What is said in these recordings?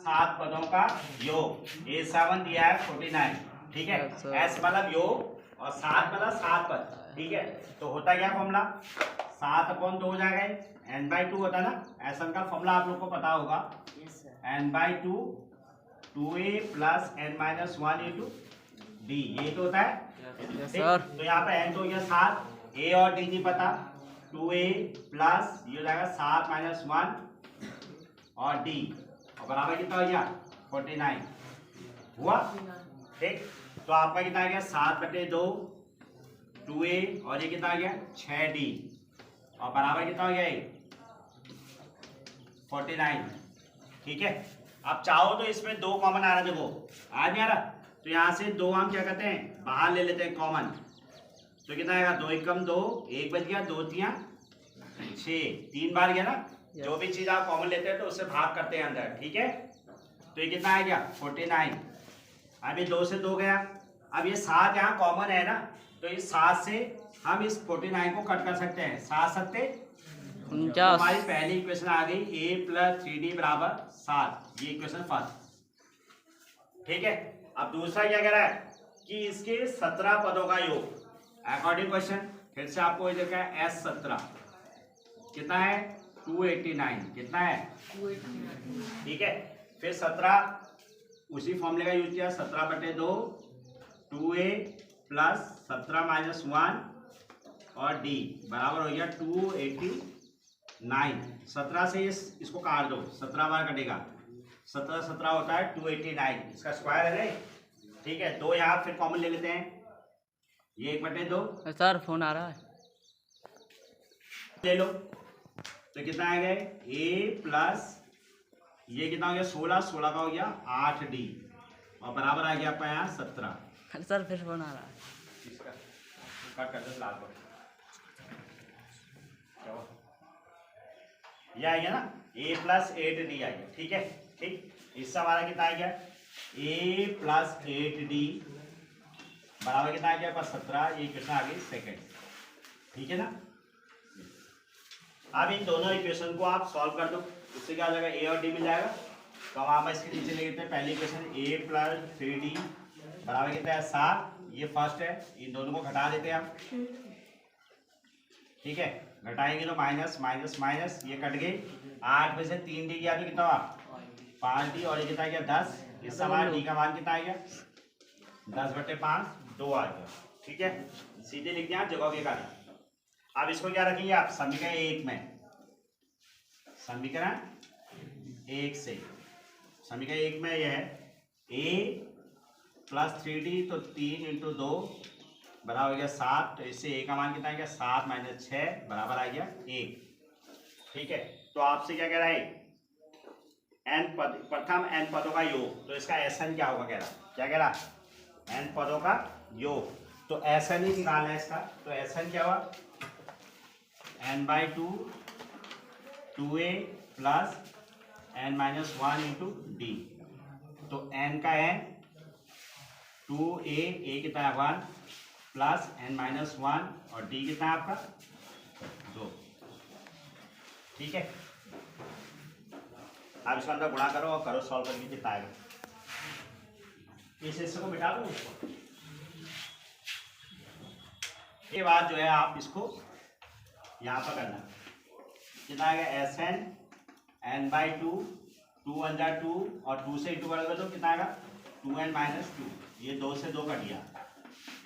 7 पदों का योग। A7 दिया है 49, ठीक है। S मतलब योग और 7 मतलब 7 पद, ठीक है। तो होता क्या फॉर्मूला, 7/2 हो जाएगा, n/2 होता है ना। ऐसा का फॉर्मूला आप लोग को पता होगा, n/2 2a plus n-1 into d, ये तो होता है। तो यहाँ पे n तो हो गया 7, a और d नहीं पता, 2a प्लस ये हो जाएगा 7 - 1 और d, और बराबर कितना हो गया 49 हुआ, ठीक। तो आपका कितना आ गया 7/2 2a और ये कितना आ गया 6d और बराबर कितना हो गया 49, ठीक है। अब चाहो तो इसमें 2 कॉमन आ रहा, देखो आ नहीं आ रहा, तो यहाँ से 2 हम क्या करते हैं बाहर ले लेते हैं कॉमन, तो कितना आएगा 2 एकम 2, 1 बच गया, 2 तिया 6, 3 बार गया ना। जो भी चीज आप कॉमन लेते हैं तो उससे भाग करते हैं अंदर, ठीक है। तो ये कितना आ गया 49, अभी 2 से 2 गया, अब ये 7 यहाँ कॉमन है ना, तो इस 7 से हम इस 49 को कट कर सकते हैं, 7 सत्ते 49। तो हमारी पहली इक्वेशन आ गई a + 3d = 7, ये इक्वेशन फर्स्ट, ठीक है। अब दूसरा क्या कह रहा है कि इसके 17 पदों का योग, अकॉर्डिंग क्वेश्चन फिर से आपको ये देखा है S17 कितना है 289, कितना है 289, ठीक है। फिर 17 उसी फॉर्मूले का यूज किया, 17/2 2a प्लस 17 - 1 और d बराबर हो गया 289। 17 से इसको काट दो, 17 बार कटेगा, 17 17 होता है 289, इसका स्क्वायर है ना, ठीक है। 2 यहाँ फिर कॉमन ले लेते हैं, ये 1/2 सर फोन आ रहा है, ले लो, तो कितना आ गया a प्लस ये कितना हो गया 16, 16 का हो गया 8d और बराबर आ गया आपका यहाँ 17। सर फिर फोन आ रहा है, कट कर दो लाल को, ये आ गया ना a + 8d आ गया, ठीक है, ठीक। इससे हमारा कितना आ गया a + 8d बराबर कितना आ गया आपका 17, ये इक्वेशन आ गई सेकंड, ठीक है ना। अब इन दोनों इक्वेशन को आप सॉल्व कर दो, उससे क्या हो जाएगा a और d मिल जाएगा। तो हम आप इसके नीचे ले लेते हैं पहली इक्वेशन a + 3d बराबर कितना है 7, ये फर्स्ट है, इन दोनों को घटा देते हैं हम, ठीक है। घटाएंगे तो माइनस माइनस माइनस, ये कट गई, 8 में से 3d गया तो कितना हुआ 5d और ये कितना गया 10, इस समान d का मान कितना आ गया 10/5 2 आ गया, ठीक है। सीधे लिख दिया जगह के कारण। अब इसको क्या रखेंगे आप समीकरण 1 में, समीकरण 1 से समीकरण 1 में यह है a + 3d, तो 3 × 2 बराबर हो गया 7, तो इससे a का मान कितना आ गया 7 - 6 बराबर आ गया 1, ठीक है। तो आपसे क्या कह रहा है n पद, प्रथम n पदों का योग, तो इसका Sn क्या होगा, कह रहा क्या कह रहा n पदों का योग, तो Sn ही निकालना है इसका। तो Sn क्या हुआ n/2 2a plus n-1 into d, तो n का n 2a, a कितना है 1 प्लस n-1 और d कितना है आपका 2, ठीक है। आप इसको अंदर गुणा करो और करो सॉल्व करके कितना आएगा, इस हिस्से को मिटा दो उसको। ये बात जो है आप इसको यहाँ पर करना, कितना आएगा Sn n/2 2 1 जा 2 और 2 से इंटू करोगे तो कितना आएगा 2n - 2, ये 2 से 2 कट गया,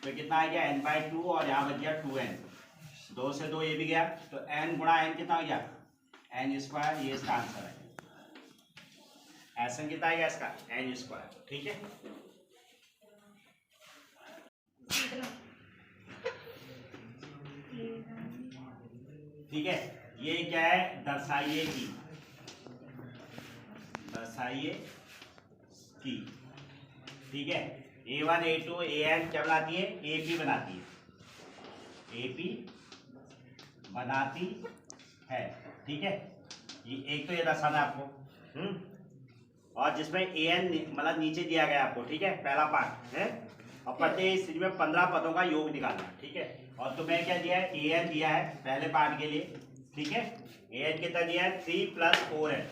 तो कितना आ गया n/2 और यहाँ बच गया 2n, 2 से 2 ये भी गया, तो n गुणा n कितना हो गया n², ये इसका आंसर है। Sn कितना आ गया इसका n², ठीक है। ठीक है, ये क्या है दर्शाइए की, ठीक है। a1 a2 an क्या बनाती है AP बनाती है, ठीक है। ये एक तो ये दर्शाना है आपको, और जिसमें an मतलब नीचे दिया गया आपको, ठीक है, पहला पार्ट है, और प्रत्येक चीज में 15 पदों का योग निकालना, ठीक है। और तुम्हें क्या दिया है an दिया है पहले पार्ट के लिए, ठीक है। an कितना दिया है 3 + 4 है,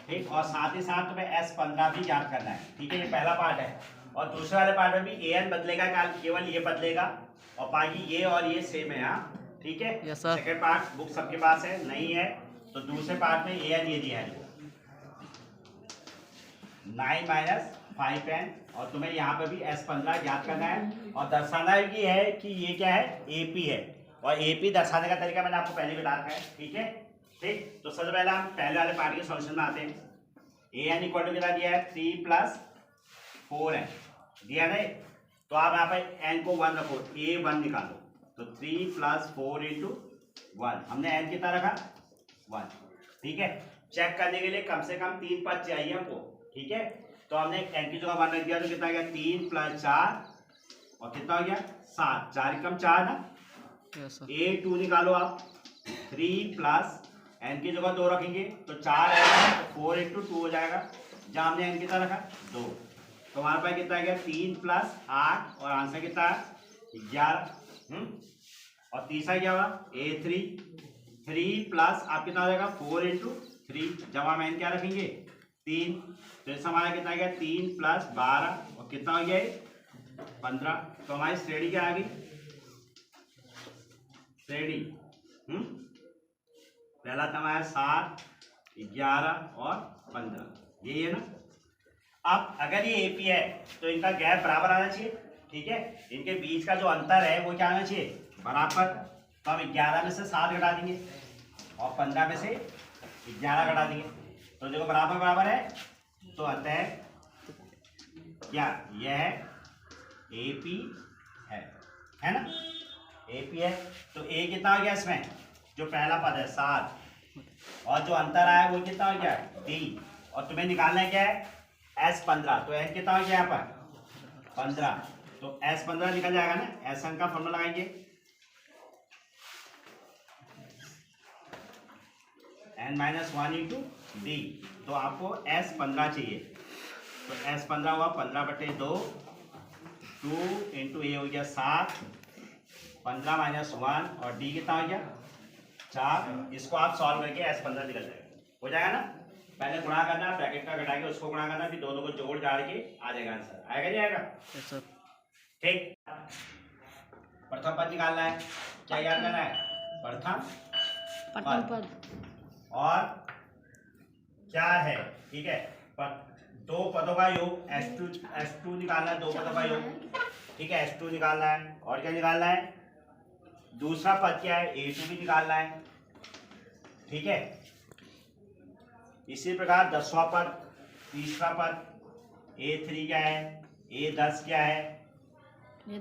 ठीक, और साथ ही साथ तुम्हें S15 भी ज्ञात करना है। ठीक है, ये पहला पार्ट है। और दूसरे वाले पार्ट में भी an बदलेगा, केवल ये बदलेगा और बाकी ये और ये सेम है। हाँ ठीक है। Yes sir. Second part book सबके पास है, नहीं है तो दूसरे पार्ट में an ये दिया है 9 माइनस 5n, और तुम्हें यहाँ पे भी S15 ज्ञात करना है और दर्शाना भी है कि ये क्या है, AP है। और AP दर्शाने का तरीका मैंने आपको पहले बता रखा है। ठीक है, ठीक। तो सबसे पहले हम पहले वाले पार्ट के सॉल्यूशन में आते हैं। an इक्वल टू कितना दिया है, 3 प्लस 4n दिया नहीं, तो आप यहाँ पे n को 1 रखो, a1 निकालो, तो 3 प्लस 4 इंटू 1, हमने n कितना रखा 1। ठीक है, चेक करने के लिए कम से कम 3 पद चाहिए हमको। ठीक है, तो हमने n की जगह 1 रख दिया, तो कितना गया 3 प्लस 4 और कितना हो गया 7, 4 कम 4 ना। Yes sir. a2 निकालो आप, 3 प्लस n की जगह 2 रखेंगे तो 4 आएगा, तो 4 इंटू 2 हो जाएगा, जहाँ हमने n कितना रखा 2, तो हमारे पास कितना गया 3 प्लस 8 और आंसर कितना है 11। और तीसरा क्या हुआ a3, 3 प्लस आप कितना हो जाएगा 4 इंटू 3, जब हम n क्या रखेंगे 3, तो इससे हमारा कितना गया 3 प्लस 12 और कितना हो गया 15। तो हमारी श्रेणी क्या आ गई, श्रेणी पहला था हमारा 7, 11 और 15, यही है ना। अब अगर ये AP है तो इनका गैप बराबर आना चाहिए। ठीक है, इनके बीच का जो अंतर है वो क्या आना चाहिए, बराबर। तो हम 11 में से 7 घटा देंगे और 15 में से 11 घटा देंगे, तो देखो बराबर बराबर है, तो अतः क्या यह AP है ना, AP है। तो A कितना हो गया इसमें, जो पहला पद है 7, और जो अंतर आया वो कितना हो गया D, और तुम्हें निकालना है क्या है S15, तो n कितना हो गया यहाँ पर 15, तो S15 निकल जाएगा ना। Sn का फॉर्मूला लगाएंगे, n-1 इंटू डी, तो आपको S15 चाहिए, तो S15 हुआ 15/2, 2 इंटू ए हो गया 7, 15 माइनस 1 और डी कितना हो गया 4। इसको आप सॉल्व करके S15 निकल जाएगा, हो जाएगा ना। पहले गुणा करना, ब्रैकेट का घटा के उसको गुणा करना, फिर दोनों को जोड़ जाड़ के आ जाएगा आंसर, आएगा नहीं आएगा। Yes sir. ठीक, प्रथम पद निकालना है, क्या याद करना है, प्रथम पद और क्या है। ठीक है, दो पदों का योग S2 निकालना है, दो पदों का योग। ठीक है, S2 निकालना है, और क्या निकालना है, दूसरा पद क्या है A2 भी निकालना है। ठीक है, इसी प्रकार 10वां पद, तीसरा पद A3 क्या है, A10 क्या है,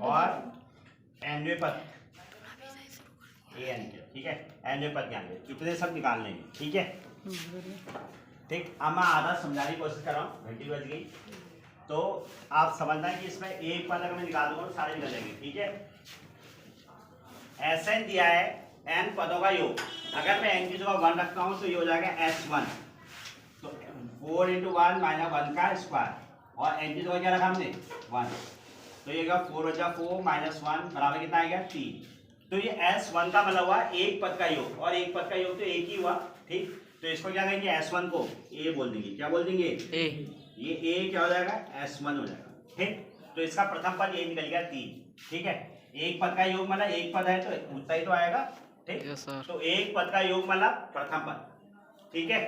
और nवें पद AN। ठीक है, nवें पद ज्ञान इतने सब निकालने हैं। ठीक है, ठीक। अब मैं आधा समझाने की कोशिश कर रहा हूँ, घंटी बज गई, तो आप समझना है कि इसमें एक पद अगर मैं निकाल दूंगा तो सारे निकल जाएंगे। ठीक है, Sn दिया है n पदों का योग, अगर मैं n की जगह 1 रखता हूँ तो ये हो जाएगा S1, तो 4 इंटू 1 माइनस 1 का स्क्वायर, और n की जगह क्या रखा हमने 1, तो ये 4 बचा 4 माइनस 1 बराबर कितना आएगा 3। तो ये S1 का मतलब हुआ एक पद का योग, और एक पद का योग तो एक ही हुआ। ठीक, तो इसको क्या कहेंगे S1 को A बोल देंगे, क्या बोल देंगे ए। ये A क्या हो जाएगा S1 हो जाएगा। ठीक, तो इसका प्रथम पद ये निकल गया 3। ठीक है, एक पद का योग मतलब एक पद है तो उतना ही तो आएगा। ठीक, यस सर। तो एक पद का योग मतलब प्रथम पद। ठीक है,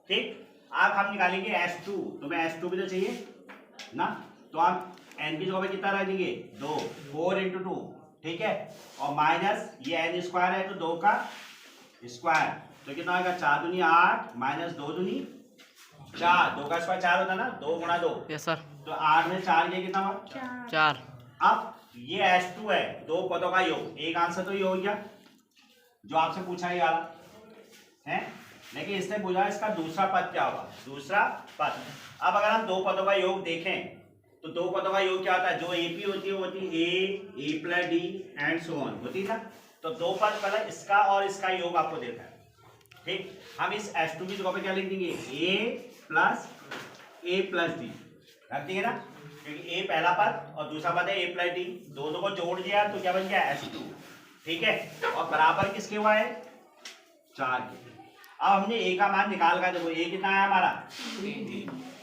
ठीक। अब हम निकालेंगे S2, तुम्हें S2 भी तो चाहिए ना, तो आप n की जगह पे कितना रख देंगे 2, 4 इंटू 2। ठीक है, और माइनस ये n स्क्वायर है तो 2 का स्क्वायर, तो कितना होगा 4 दूनी 8 माइनस 2 दूनी 4, 2 का स्क्वायर 4 होता है ना, 2 गुणा 2, यस सर। तो 8 में 4 ये कितना हुआ 4। अब ये S2 है, दो पदों का योग, एक आंसर तो ये हो गया जो आपसे पूछा ही वाला है, लेकिन इसने पूछा इसका दूसरा पद क्या होगा, दूसरा पद। अब अगर हम दो पदों का योग देखें तो दो पदों का योग क्या होता है, जो AP होती है वो होती है A plus D and so on होती है ना, तो दो पद मतलब इसका और इसका योग आपको देखा है। ठीक, हम इस S2 की जगह पे क्या लिख देंगे A प्लस D रख देंगे ना, क्योंकि A पहला पद और दूसरा पद है A प्लस D, दोनों को जोड़ दिया तो क्या बन गया S2। ठीक है, और बराबर किसके हुआ है 4 के। अब हमने ए का मान निकाल कर देखो, ए कितना आया हमारा,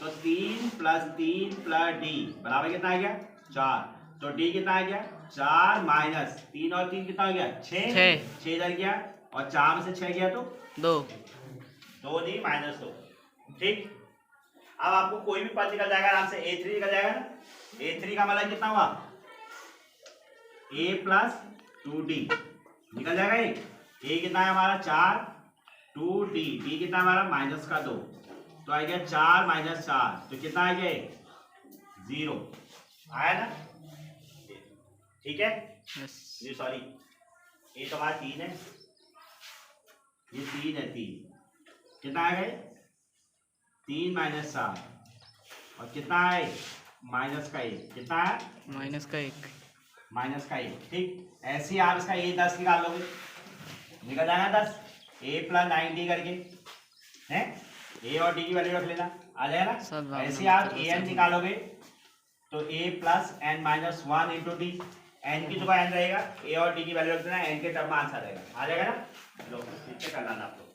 तो 3 + 3 + डी बराबर कितना आ गया 4। तो डी कितना आ गया 4 माइनस 3 और 3 कितना हो गया 6, 6 इधर गया और 4 में से 6 गया तो 2। 2 डी माइनस 2। ठीक, अब आपको कोई भी पद निकल जाएगा आराम से, a3 निकल जाएगा ना। a3 का मतलब कितना हुआ a + 2d निकल जाएगा। ये a कितना है हमारा 4, 2d, d कितना है हमारा माइनस का 2, तो आ गया 4 - 4, तो कितना आ गया 0 आया ना। ठीक है, यस। ये सॉरी ये तो हमारा 3 है, ये 3 है, 3 कितना आ गया 3 - 7 और कितना है माइनस का 1, कितना है माइनस का 1। माइनस का 1। ठीक, ऐसे ही आप इसका a 10 निकाल लोगे, निकल जाएगा 10, a + 9d करके हैं, a और d की वैल्यू रख लेना, आ जाएगा ना। ऐसे ही आप an निकालोगे तो a + n - 1 × d, n की जगह n रहेगा, a और d की वैल्यू रख देना, n के टर्म में आंसर रहेगा, आ जाएगा ना। लो इससे करना आप लोग।